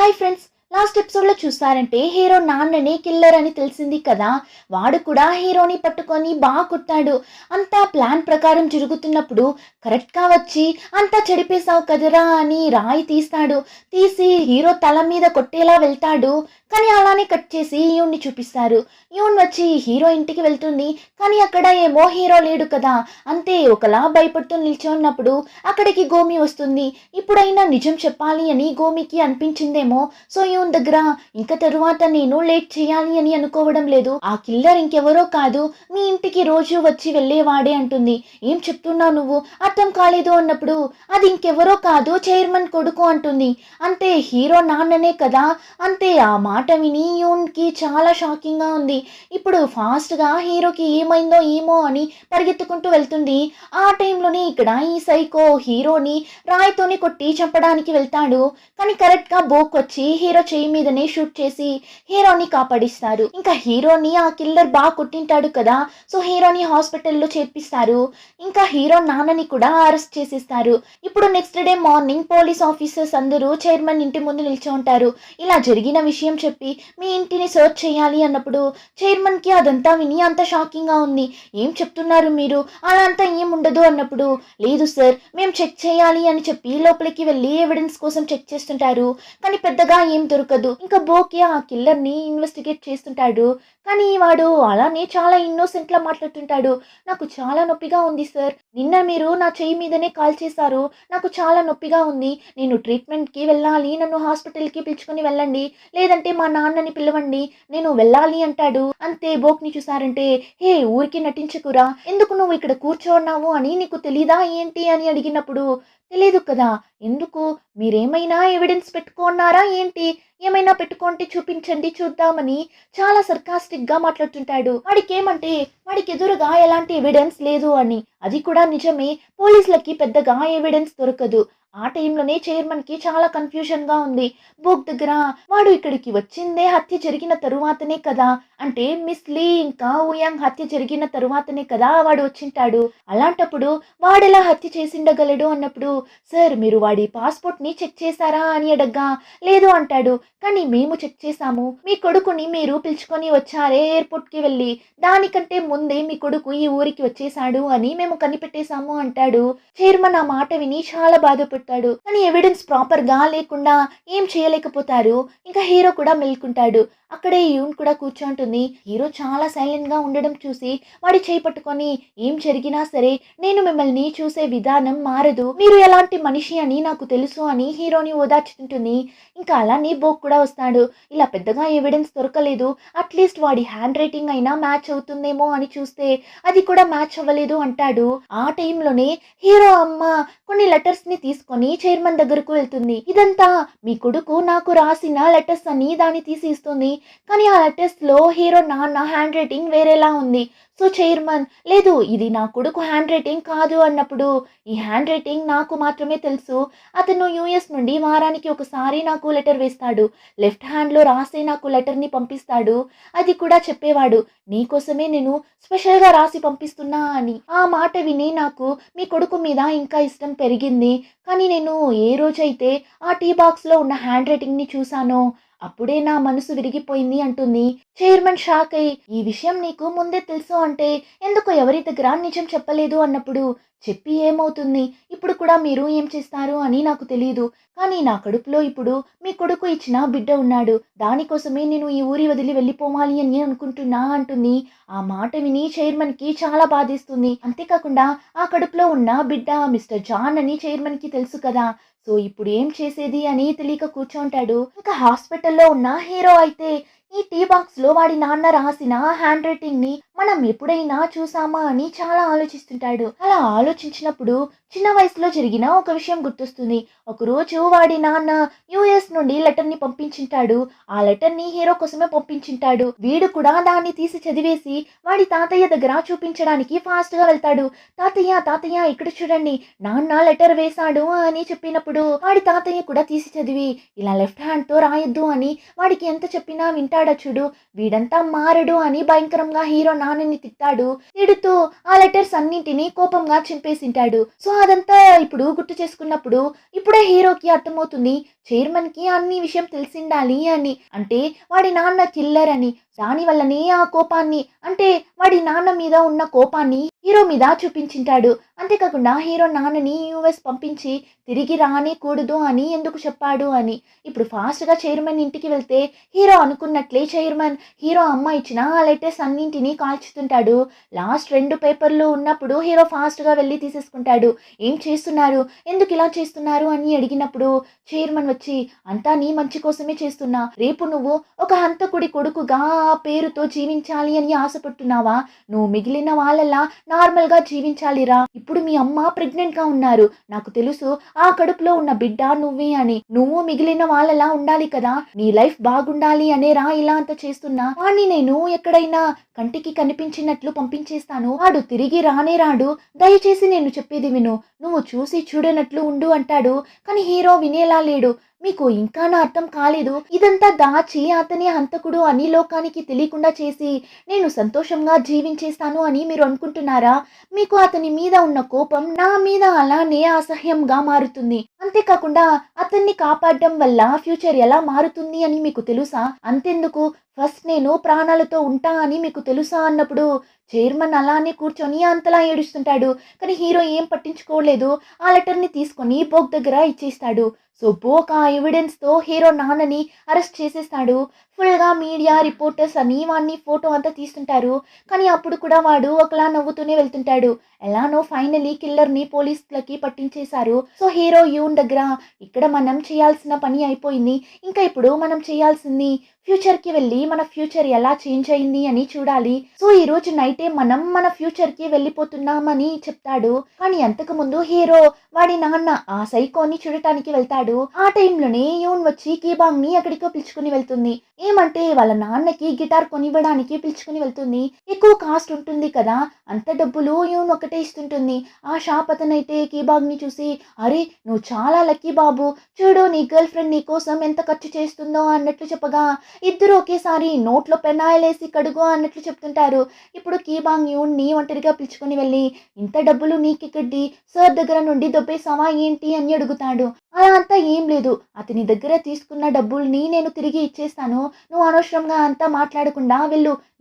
Hi friends, last ఎపిసోడ్లో చూసారంటే hero నాన్నని కిల్లర్ అని తెలిసింది కదా. వాడు కూడా హీరోని పట్టుకొని బాగా కొట్టాడు. అంతా ప్లాన్ ప్రకారం జరుగుతున్నప్పుడు కరెక్ట్గా వచ్చి అంతా చెడిపేశావు కదరా అని రాయి తీస్తాడు. తీసి హీరో తల మీద కొట్టేలా వెళ్తాడు. కానీ అలానే కట్ చేసి యూన్ని చూపిస్తారు. యూన్ వచ్చి హీరో ఇంటికి వెళ్తుంది. కానీ అక్కడ ఏమో హీరో లేడు కదా. అంతే ఒకలా భయపడుతూ నిల్చున్నప్పుడు అక్కడికి గోమి వస్తుంది. ఇప్పుడైనా నిజం చెప్పాలి అని గోమికి అనిపించిందేమో. సో యూన్ దగ్గర ఇంకా తరువాత నేను లేట్ చేయాలి అని అనుకోవడం లేదు. ఆ కిల్లర్ ఇంకెవరో కాదు, మీ ఇంటికి రోజు వచ్చి వెళ్ళేవాడే అంటుంది. ఏం చెప్తున్నావు నువ్వు, అర్థం కాలేదు అన్నప్పుడు అది ఇంకెవరో కాదు, చైర్మన్ కొడుకు అంటుంది. అంతే హీరో నాన్ననే కదా. అంతే ఆ మాట విని యూన్కి చాలా షాకింగ్గా ఉంది. ఇప్పుడు ఫాస్ట్గా హీరోకి ఏమైందో ఏమో అని పరిగెత్తుకుంటూ వెళ్తుంది. ఆ టైంలోనే ఇక్కడ ఈ సైకో హీరోని రాయితోని కొట్టి చంపడానికి వెళ్తాడు. కానీ కరెక్ట్గా బోక్ వచ్చి హీరో చేయి మీదనే షూట్ చేసి హీరోని కాపాడిస్తారు. ఇంకా హీరోని ఆ కిల్లర్ బాగా కొట్టింటాడు కదా. సో హీరోని హాస్పిటల్లో చేర్పిస్తారు. ఇంకా హీరో నాన్నని కూడా అరెస్ట్ చేసేస్తారు. ఇప్పుడు next day morning police officers అందరూ చైర్మన్ ఇంటి ముందు నిల్చో ఉంటారు. ఇలా జరిగిన విషయం చెప్పి మీ ఇంటిని సర్చ్ చేయాలి అన్నప్పుడు చైర్మన్కి అదంతా విని అంత షాకింగ్గా ఉంది. ఏం చెప్తున్నారు మీరు, అలా అంతా ఏం ఉండదు అన్నప్పుడు లేదు సార్, మేము చెక్ చేయాలి అని చెప్పి లోపలికి వెళ్ళి ఎవిడెన్స్ కోసం చెక్ చేస్తుంటారు. కానీ పెద్దగా ఏం దొరకదు. ఇంకా బోకి ఆ కిల్లర్ని ఇన్వెస్టిగేట్ చేస్తుంటాడు. కానీ వాడు అలానే చాలా ఇన్నోసెంట్లా మాట్లాడుతుంటాడు. నాకు చాలా నొప్పిగా ఉంది సార్, నిన్న మీరు నా చేయి మీదనే కాల్ చేశారు, నాకు చాలా నొప్పిగా ఉంది, నేను ట్రీట్మెంట్కి వెళ్ళాలి, నన్ను హాస్పిటల్కి పిలుచుకొని వెళ్ళండి, లేదంటే మా నాన్నని పిలవండి, నేను వెళ్ళాలి అంటాడు. అంతే బోక్ని చూసారంటే హే ఊరికి నటించకురా, ఎందుకు నువ్వు ఇక్కడ కూర్చోన్నావు అని నీకు తెలీదా ఏంటి అని అడిగినప్పుడు తెలీదు కదా, ఎందుకు మీరేమైనా ఎవిడెన్స్ పెట్టుకున్నారా ఏంటి, ఏమైనా పెట్టుకుంటే చూపించండి చూద్దామని చాలా సర్కాస్టిక్గా మాట్లాడుతుంటాడు. వాడికి వాడికి ఎదురుగా ఎలాంటి ఎవిడెన్స్ లేదు అని. అది కూడా నిజమే, పోలీసులకి పెద్దగా ఎవిడెన్స్ దొరకదు. ఆ టైంలోనే చైర్మన్కి చాలా కన్ఫ్యూజన్గా ఉంది. బుక్ దగ్గర వాడు ఇక్కడికి వచ్చిందే హత్య జరిగిన తరువాతనే కదా, అంటే మిస్ లీ ఇంకా ఉయాంగ్ హత్య జరిగిన తరువాతనే కదా వాడు వచ్చింటాడు. అలాంటప్పుడు వాడెలా హత్య చేసిండగలడు అన్నప్పుడు సార్ మీరు వాడి పాస్పోర్ట్ని చెక్ చేశారా అని అడగ్గా లేదు అంటాడు. కానీ మేము చెక్ చేశాము, మీ కొడుకుని మీరు పిలుచుకొని వచ్చారే ఎయిర్పోర్ట్కి వెళ్ళి, దానికంటే ముందే మీ కొడుకు ఈ ఊరికి వచ్చేసాడు అని మేము కనిపెట్టేశాము అంటాడు. చైర్మన్ ఆ మాట విని చాలా బాధపడతాడు. కానీ ఎవిడెన్స్ ప్రాపర్గా లేకుండా ఏం చేయలేకపోతారు. ఇంకా హీరో కూడా మెల్కుంటాడు. అక్కడే యూన్ కూడా కూర్చుంటుంది. హీరో చాలా సైలెంట్గా ఉండడం చూసి వాడి చేయి పట్టుకొని ఏం జరిగినా సరే నేను మిమ్మల్ని చూసే విధానం మారదు, మీరు ఎలాంటి మనిషి అని నాకు తెలుసు అని హీరోని ఓదార్చుతుంటుంది. ఇంకా అలానే బోక్ కూడా వస్తాడు. ఇలా పెద్దగా ఎవిడెన్స్ దొరకలేదు, అట్లీస్ట్ వాడి హ్యాండ్ రైటింగ్ అయినా మ్యాచ్ అవుతుందేమో అని చూస్తే అది కూడా మ్యాచ్ అవ్వలేదు అంటాడు. ఆ టైంలోనే హీరో అమ్మ కొన్ని లెటర్స్ ని తీసుకొని చైర్మన్ దగ్గరకు వెళ్తుంది. ఇదంతా మీ కొడుకు నాకు రాసిన లెటర్స్ అని దాన్ని తీసి ఇస్తుంది. కానీ ఆ లెటర్స్ లో హీరో నాన్న హ్యాండ్ రైటింగ్ వేరేలా ఉంది. సో చైర్మన్ లేదు ఇది నా కొడుకు హ్యాండ్ రైటింగ్ కాదు అన్నప్పుడు ఈ హ్యాండ్ రైటింగ్ నాకు మాత్రమే తెలుసు, అతను యుఎస్ నుండి వారానికి ఒకసారి నాకు లెటర్ వేస్తాడు, లెఫ్ట్ హ్యాండ్లో రాసే నాకు లెటర్ని పంపిస్తాడు, అది కూడా చెప్పేవాడు నీకోసమే నేను స్పెషల్గా రాసి పంపిస్తున్నా అని. ఆ మాట విని నాకు మీ కొడుకు మీద ఇంకా ఇష్టం పెరిగింది. కానీ నేను ఏ రోజైతే ఆ టీ బాక్స్లో ఉన్న హ్యాండ్ రైటింగ్ని చూశానో అప్పుడే నా మనసు విరిగిపోయింది అంటుంది. చైర్మన్ షాక్ అయ్యి ఈ విషయం నీకు ముందే తెలుసు అంటే ఎందుకు ఎవరి దగ్గర నిజం చెప్పలేదు అన్నప్పుడు చెప్పి ఏమవుతుంది, ఇప్పుడు కూడా మీరు ఏం చేస్తారు అని నాకు తెలియదు, కానీ నా కడుపులో ఇప్పుడు మీ కొడుకు ఇచ్చిన బిడ్డ ఉన్నాడు, దానికోసమే నేను ఈ ఊరి వదిలి వెళ్ళిపోవాలి అని అనుకుంటున్నా అంటుంది. ఆ మాట విని చైర్మన్కి చాలా బాధేస్తుంది. అంతేకాకుండా ఆ కడుపులో ఉన్న బిడ్డ మిస్టర్ జాన్ అని చైర్మన్కి తెలుసు కదా. సో ఇప్పుడు ఏం చేసేది అని తెలియక కూర్చుంటాడు. ఇంకా హాస్పిటల్లో ఉన్న హీరో అయితే ఈ టీ బాక్స్ లో వాడి నాన్న రాసిన హ్యాండ్ రైటింగ్ ని మనం ఎప్పుడైనా చూసామా అని చాలా ఆలోచిస్తుంటాడు. అలా ఆలోచించినప్పుడు చిన్న వయసులో జరిగిన ఒక విషయం గుర్తొస్తుంది. ఒకరోజు వాడి నాన్న యుఎస్ నుండి లెటర్ ని పంపించింటాడు. ఆ లెటర్ ని హీరో కోసమే పంపించింటాడు. వీడు కూడా దాన్ని తీసి చదివేసి వాడి తాతయ్య దగ్గర చూపించడానికి ఫాస్ట్ గా వెళ్తాడు. తాతయ్య తాతయ్య ఇక్కడ చూడండి, నాన్న లెటర్ వేశాడు అని చెప్పినప్పుడు వాడి తాతయ్య కూడా తీసి చదివి ఇలా లెఫ్ట్ హ్యాండ్ తో రాయొద్దు అని వాడికి ఎంత చెప్పినా వింటాడు ఉంటాడా చూడు, వీడంతా మారడు అని భయంకరంగా హీరో నాన్నని తిట్టాడు. తిడుతూ ఆ లెటర్స్ అన్నింటినీ కోపంగా చింపేసింటాడు. సో అదంతా ఇప్పుడు గుర్తు చేసుకున్నప్పుడు ఇప్పుడే హీరోకి అర్థమవుతుంది చైర్మన్ కి అన్ని విషయం తెలిసిండాలి అని. అంటే వాడి నాన్న కిల్లర్ అని. దాని వల్లనే ఆ కోపాన్ని, అంటే వాడి నాన్న మీద ఉన్న కోపాన్ని హీరో మీద చూపించింటాడు. అంతేకాకుండా హీరో నాన్నని యూఎస్ పంపించి తిరిగి రానేకూడదు అని ఎందుకు చెప్పాడు అని. ఇప్పుడు ఫాస్ట్గా చైర్మన్ ఇంటికి వెళ్తే హీరో అనుకున్నట్లే చైర్మన్ హీరో అమ్మ ఇచ్చిన ఆ లెటర్స్ అన్నింటినీ కాల్చుతుంటాడు. లాస్ట్ 2 పేపర్లు ఉన్నప్పుడు హీరో ఫాస్ట్గా వెళ్ళి తీసేసుకుంటాడు. ఏం చేస్తున్నారు, ఎందుకు ఇలా చేస్తున్నారు అని అడిగినప్పుడు చైర్మన్ వచ్చి అంతా నీ మంచి కోసమే చేస్తున్నా. రేపు నువ్వు ఒక హంతకుడి కొడుకుగా ఆ పేరుతో జీవించాలి అని ఆశపడుతున్నావా? నువ్వు మిగిలిన వాళ్ళలా నార్మల్గా జీవించాలిరా. ఇప్పుడు మీ అమ్మ ప్రెగ్నెంట్గా ఉన్నారు. నాకు తెలుసు ఆ కడుపులో ఉన్న బిడ్డ నువ్వే అని. నువ్వు మిగిలిన వాళ్ళలా ఉండాలి కదా, నీ లైఫ్ బాగుండాలి అనేరా ఇలా అంత చేస్తున్నా. వాణ్ణి నేను ఎక్కడైనా కంటికి కనిపించినట్లు పంపించేస్తాను. వాడు తిరిగి రానే రాడు. దయచేసి నేను చెప్పేది విను. నువ్వు చూసి చూడనట్లు ఉండు అంటాడు. కానీ హీరో వినేలా లేడు. మీకు ఇంకా నా అర్థం కాలేదు. ఇదంతా దాచి అతని హంతకుడు అని లోకానికి తెలియకుండా చేసి నేను సంతోషంగా జీవించేస్తాను అని మీరు అనుకుంటున్నారా? మీకు అతని మీద ఉన్న కోపం నా మీద అలానే అసహ్యంగా మారుతుంది. అంతేకాకుండా అతన్ని కాపాడడం వల్ల ఫ్యూచర్ ఎలా మారుతుంది అని మీకు తెలుసా? అంతెందుకు, ఫస్ట్ నేను ప్రాణాలతో ఉంటా అని మీకు తెలుసా అన్నప్పుడు చైర్మన్ అలానే కూర్చొని అంతలా ఏడుస్తుంటాడు. కానీ హీరో ఏం పట్టించుకోలేదు. ఆ లెటర్ని తీసుకొని బోక్ దగ్గర ఇచ్చేస్తాడు. సో బోక్ ఆ ఎవిడెన్స్తో హీరో నాన్నని అరెస్ట్ చేసేస్తాడు. ఫుల్గా మీడియా రిపోర్టర్స్ అని వాడిని ఫోటో అంతా తీస్తుంటారు. కానీ అప్పుడు కూడా వాడు ఒకలా నవ్వుతూనే వెళ్తుంటాడు. ఎలానో ఫైనలీ కిల్లర్ని పోలీసులకి పట్టించేశారు. సో హీరో యూన్ దగ్గర ఇక్కడ మనం చేయాల్సిన పని అయిపోయింది. ఇంకా ఇప్పుడు మనం చేయాల్సింది ఫ్యూచర్కి వెళ్ళి మన ఫ్యూచర్ ఎలా చేంజ్ అయింది అని చూడాలి. సో ఈ రోజు నైటే మనం మన ఫ్యూచర్కి వెళ్ళిపోతున్నామని చెప్తాడు. కానీ అంతకు ముందు హీరో వాడి నాన్న ఆ సైకోని చూడటానికి వెళ్తాడు. ఆ టైంలోనే యూన్ వచ్చి కీబాంగ్ ని ఎక్కడికో పిలుచుకుని వెళ్తుంది. ఏమంటే వాళ్ళ నాన్నకి గిటార్ కొనివ్వడానికి పిలుచుకుని వెళ్తుంది. ఎక్కువ కాస్ట్ ఉంటుంది కదా, అంత డబ్బులు యూన్ ఒకటే ఇస్తుంటుంది. ఆ షాప్ అతనైతే కీబాంగ్ ని చూసి అరే నువ్వు చాలా లక్కీ బాబు, చూడు నీ గర్ల్ ఫ్రెండ్ నీ కోసం ఎంత ఖర్చు చేస్తుందో అన్నట్లు చెప్పగా ఇద్దరు ఒకేసారి నోట్లో పెనాయిలేసి కడుగు అన్నట్లు చెప్తుంటారు. ఇప్పుడు కీబాంగ్ యూన్ ని ఒంటరిగా పిలుచుకుని వెళ్ళి ఇంత డబ్బులు నీకెక్కడి, సార్ దగ్గర నుండి దొబ్బేసావా ఏంటి అని అడుగుతాడు. అలా అంతా ఏం లేదు, అతని దగ్గర తీసుకున్న డబ్బుల్ని నేను తిరిగి ఇచ్చేస్తాను. నువ్వు అనవసరంగా అంతా మాట్లాడకుండా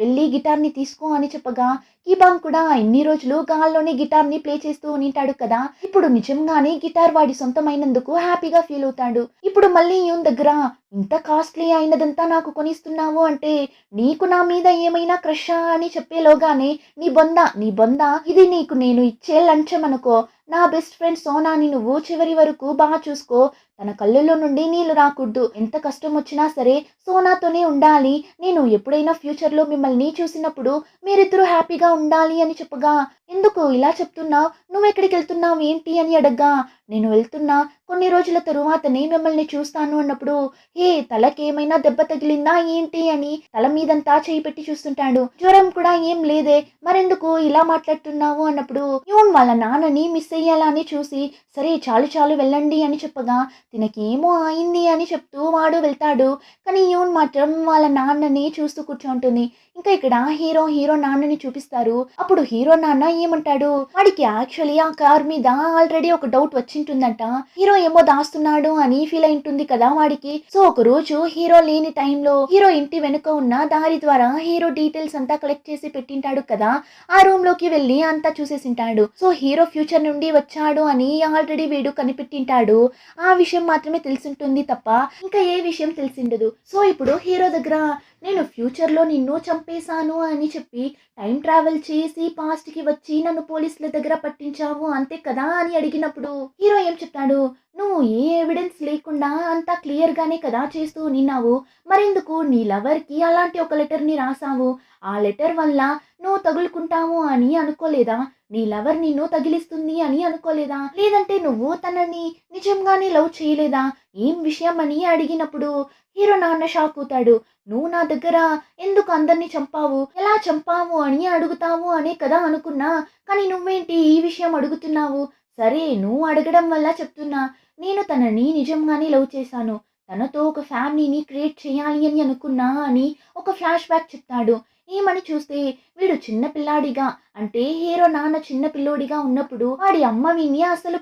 వెళ్ళి గిటార్ని తీసుకో అని చెప్పగా కీబాంగ్ కూడా ఇన్ని రోజులు గాల్లోనే గిటార్ని ప్లే చేస్తూ ఉంటాడు కదా, ఇప్పుడు నిజంగానే గిటార్ వాడి సొంతమైనందుకు హ్యాపీగా ఫీల్ అవుతాడు. ఇప్పుడు మళ్ళీ యూన్ దగ్గర ఇంత కాస్ట్లీ అయినదంతా నాకు కొనిస్తున్నావు అంటే నీకు నా మీద ఏమైనా క్రషా అని చెప్పేలోగానే నీ బొంద ఇది నీకు నేను ఇచ్చే లంచం అనుకో. నా బెస్ట్ ఫ్రెండ్ సోనాని నువ్వు చివరి వరకు బాగా చూసుకో. తన కళ్ళల్లో నుండి నీళ్లు రాకూడదు. ఎంత కష్టం వచ్చినా సరే సోనాతోనే ఉండాలి. నేను ఎప్పుడైనా ఫ్యూచర్లో మిమ్మల్ని చూసినప్పుడు మీరిద్దరూ హ్యాపీగా ఉండాలి అని చెప్పగా ఎందుకు ఇలా చెప్తున్నావు, నువ్వెక్కడికి వెళ్తున్నావు ఏంటి అని అడగ్గా నేను వెళ్తున్నా, కొన్ని రోజుల తరువాతనే మిమ్మల్ని చూస్తాను అన్నప్పుడు హే తలకేమైనా దెబ్బ తగిలిందా ఏంటి అని తల మీదంతా చేయి పెట్టి చూస్తుంటాడు. జ్వరం కూడా ఏం లేదే, మరెందుకు ఇలా మాట్లాడుతున్నావు అన్నప్పుడు యూన్ వాళ్ళ నాన్నని మిస్ అయ్యేలాని చూసి సరే చాలు చాలు వెళ్ళండి అని చెప్పగా తినకి ఏమో అయింది అని చెప్తూ వాడు వెళ్తాడు. కానీ యూన్ మాత్రం వాళ్ళ నాన్నని చూస్తూ కూర్చుంటుంది. ఇంకా ఇక్కడ హీరో నాన్నని చూపిస్తారు. అప్పుడు హీరో నాన్న ఏమంటాడు, వాడికి యాక్చువల్లీ ఆ కార్ మీద ఆల్రెడీ ఒక డౌట్ వచ్చింటుందంట. హీరో ఏమో దాస్తున్నాడు అని ఫీల్ అయింటుంది కదా వాడికి. సో ఒక రోజు హీరో లేని టైంలో హీరో ఇంటి వెనుక ఉన్న దారి ద్వారా హీరో డీటెయిల్స్ అంతా కలెక్ట్ చేసి పెట్టింటాడు కదా, ఆ రూమ్ లోకి వెళ్ళి అంతా చూసేసింటాడు. సో హీరో ఫ్యూచర్ నుండి వచ్చాడు అని ఆల్రెడీ వీడు కనిపెట్టింటాడు. ఆ విషయం మాత్రమే తెలిసింటుంది తప్ప ఇంకా ఏ విషయం తెలిసిండదు. సో ఇప్పుడు హీరో దగ్గర నేను ఫ్యూచర్లో నిన్ను చంపేశాను అని చెప్పి టైం ట్రావెల్ చేసి పాస్ట్కి వచ్చి నన్ను పోలీసుల దగ్గర పట్టించావు అంతే కదా అని అడిగినప్పుడు హీరో ఏం చెప్తాడు, నువ్వు ఏ ఎవిడెన్స్ లేకుండా అంతా క్లియర్గానే కదా చేస్తూ నిన్నావు, మరెందుకు నీ లవర్కి అలాంటి ఒక లెటర్ని రాసావు? ఆ లెటర్ వల్ల నువ్వు తగులుకుంటావు అని అనుకోలేదా? నీ లవర్ నిన్ను తగిలిస్తుంది అని అనుకోలేదా? లేదంటే నువ్వు తనని నిజంగానే లవ్ చేయలేదా? ఏం విషయం అని అడిగినప్పుడు హీరో నాన్న షాక్ అవుతాడు. నువ్వు నా దగ్గర ఎందుకు అందరినీ చంపావు, ఎలా చంపావు అని అడుగుతావు అనే కదా అనుకున్నా, కానీ నువ్వేంటి ఈ విషయం అడుగుతున్నావు? సరే నువ్వు అడగడం వల్ల చెప్తున్నా, నేను తనని నిజంగానే లవ్ చేశాను. తనతో ఒక ఫ్యామిలీని క్రియేట్ చేయాలి అని అనుకున్నా అని ఒక ఫ్లాష్ బ్యాక్ చెప్తాడు. ఏమని చూస్తే వీడు చిన్న పిల్లాడిగా అంటే హీరో నాన్న చిన్న పిల్లోడిగా ఉన్నప్పుడు వాడి అమ్మ విని అసలు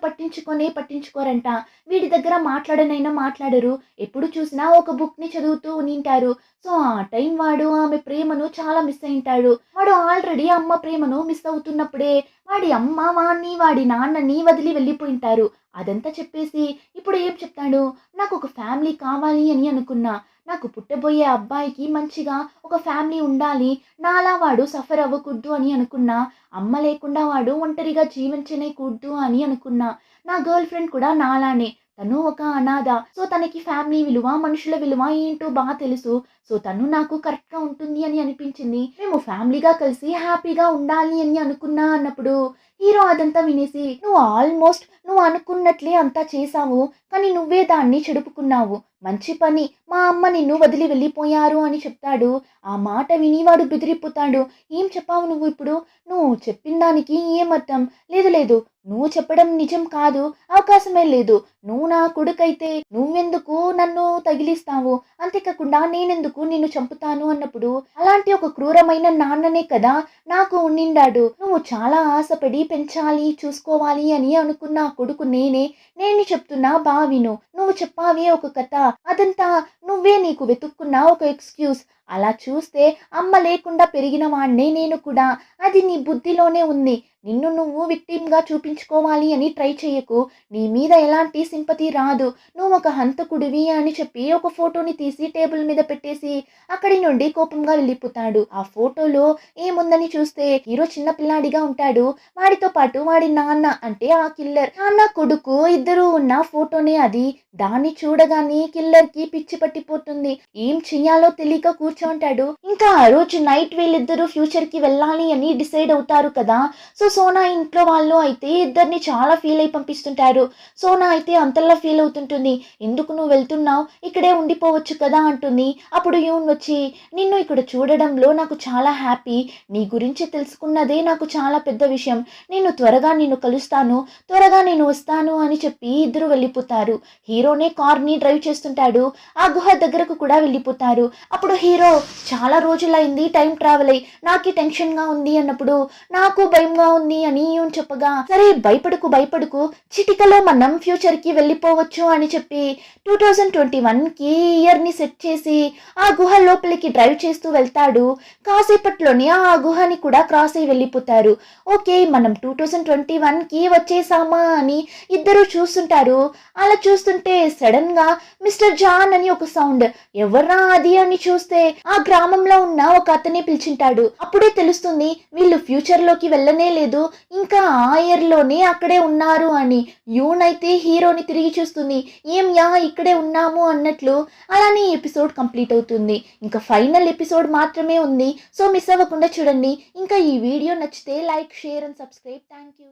పట్టించుకోరంట. వీడి దగ్గర మాట్లాడనైనా మాట్లాడరు. ఎప్పుడు చూసినా ఒక బుక్‌ని చదువుతూ ఉనింటారు. సో, ఆ టైం వాడు ఆమె ప్రేమను చాలా మిస్ అయింటాడు. వాడు ఆల్రెడీ అమ్మ ప్రేమను మిస్ అవుతున్నప్పుడే వాడి అమ్మ వాడిని, వాడి నాన్నని వదిలి వెళ్ళిపోయింటారు. అదంతా చెప్పేసి ఇప్పుడు ఏం చెప్తాడు? నాకొక ఫ్యామిలీ కావాలి అని అనుకున్నా. నాకు పుట్టబోయే అబ్బాయికి మంచిగా ఒక ఫ్యామిలీ ఉండాలి. నాలా వాడు సఫర్ అవ్వకూడదు అని అనుకున్నా. అమ్మ లేకుండా వాడు ఒంటరిగా జీవించనేకూడదు అని అనుకున్నా. నా గర్ల్ ఫ్రెండ్ కూడా నాలానే. తను ఒక అనాథ. సో, తనకి ఫ్యామిలీ విలువ, మనుషుల విలువ ఏంటో తెలుసు. సో, తను నాకు కరెక్ట్‌గా ఉంటుంది అని అనిపించింది. మేము ఫ్యామిలీగా కలిసి హ్యాపీగా ఉండాలి అని అనుకున్నా అన్నప్పుడు హీరో అదంతా వినేసి నువ్వు అనుకున్నట్లే అంతా చేశావు. కానీ నువ్వే దాన్ని చెడుపుకున్నావు. మంచి పని. మా అమ్మ నిన్ను వదిలి వెళ్ళిపోయారు అని చెప్తాడు. ఆ మాట విని వాడు బెదిరిపోతాడు. ఏం చెప్పావు నువ్వు ఇప్పుడు? నువ్వు చెప్పిన దానికి ఏమర్థం? లేదు. నువ్వు చెప్పడం నిజం కాదు. అవకాశమే లేదు. నువ్వు నా కొడుకైతే నువ్వెందుకు నన్ను తగిలిస్తావు? అంతేకాకుండా నేనెందుకు నిన్ను చంపుతాను అన్నప్పుడు అలాంటి ఒక క్రూరమైన నాన్ననే కదా నాకు ఉండిండాడు. నువ్వు చాలా ఆశపడి పెంచాలి, చూసుకోవాలి అని అనుకున్న ఆ కొడుకు నేనే. నేను చెప్తున్నా విను. నువ్వు చెప్పావే ఒక కథ. అదంతా నువ్వే నీకు వెతుక్కున్న ఒక ఎక్స్‌క్యూజ్. అలా చూస్తే అమ్మ లేకుండా పెరిగిన వాడినే నేను కూడా. అది నీ బుద్ధిలోనే ఉంది. నిన్ను నువ్వు విక్టిమ్‌గా చూపించుకోవాలి అని ట్రై చెయ్యకు. నీ మీద ఎలాంటి సింపతి రాదు. నువ్వు ఒక హంతకుడివి అని చెప్పి ఒక ఫోటోని తీసి టేబుల్ మీద పెట్టేసి అక్కడి నుండి కోపంగా వెళ్ళిపోతాడు. ఆ ఫోటోలో ఏముందని చూస్తే హీరో చిన్న పిల్లాడిగా ఉంటాడు. వాడితో పాటు వాడి నాన్న అంటే ఆ కిల్లర్ నాన్న కొడుకు ఇద్దరు ఉన్న ఫోటోనే అది. దాన్ని చూడగానే కిల్లర్‌కి పిచ్చి పట్టిపోతుంది. ఏం చెయ్యాలో తెలియక కూర్చుంటాడు. ఇంకా ఆ రోజు నైట్ వీళ్ళిద్దరూ ఫ్యూచర్‌కి వెళ్ళాలి అని డిసైడ్ అవుతారు కదా! సో, సోనా ఇంట్లో వాళ్ళు అయితే ఇద్దరిని చాలా ఫీల్ అయి పంపిస్తుంటారు. సోనా అయితే అంతలా ఫీల్ అవుతుంటుంది. ఎందుకు నువ్వు వెళ్తున్నావు? ఇక్కడే ఉండిపోవచ్చు కదా అంటుంది. అప్పుడు యూన్ వచ్చి నిన్ను ఇక్కడ చూడడంలో నాకు చాలా హ్యాపీ. నీ గురించి తెలుసుకున్నదే నాకు చాలా పెద్ద విషయం. త్వరగా నిన్ను కలుస్తాను. త్వరగా నేను వస్తాను అని చెప్పి ఇద్దరు వెళ్ళిపోతారు. హీరోనే కార్‌ని డ్రైవ్ చేస్తుంటాడు. ఆ గుహ దగ్గరకు కూడా వెళ్ళిపోతారు. అప్పుడు హీరో చాలా రోజులైంది టైం ట్రావెల్ అయ్యి. నాకి టెన్షన్‌గా ఉంది అన్నప్పుడు నాకు భయంగా ఉంది అని యూన్ చెప్పగా సరే భయపడకు చిటికలో మనం ఫ్యూచర్‌కి వెళ్ళిపోవచ్చు అని చెప్పి 2021కి ఇయర్‌ని సెట్ చేసి ఆ గుహ లోపలికి డ్రైవ్ చేస్తూ వెళ్తాడు. కాసేపట్లోనే ఆ గుహని కూడా క్రాస్ అయ్యి వెళ్ళిపోతారు. ఓకే, మనం 2021కి వచ్చేసామా అని ఇద్దరు చూస్తుంటారు. అలా చూస్తుంటే సడన్ గా మిస్టర్ జాన్ అని ఒక సౌండ్. ఎవర్రా అది అని చూస్తే ఆ గ్రామంలో ఉన్న ఒక అతనే పిలిచింటాడు. అప్పుడే తెలుస్తుంది వీళ్ళు ఫ్యూచర్ లోకి వెళ్ళనే లేదు, ఇంకా ఆ ఇయర్ లోనే అక్కడే ఉన్నారు అని. యూన్ అయితే హీరోని తిరిగి చూస్తుంది. ఏం యా ఇక్కడే ఉన్నాము అన్నట్లు. అలానే ఎపిసోడ్ కంప్లీట్ అవుతుంది. ఇంకా ఫైనల్ ఎపిసోడ్ మాత్రమే ఉంది. సో, మిస్ అవ్వకుండా చూడండి. ఇంకా ఈ వీడియో నచ్చితే like, share and subscribe. Thank you.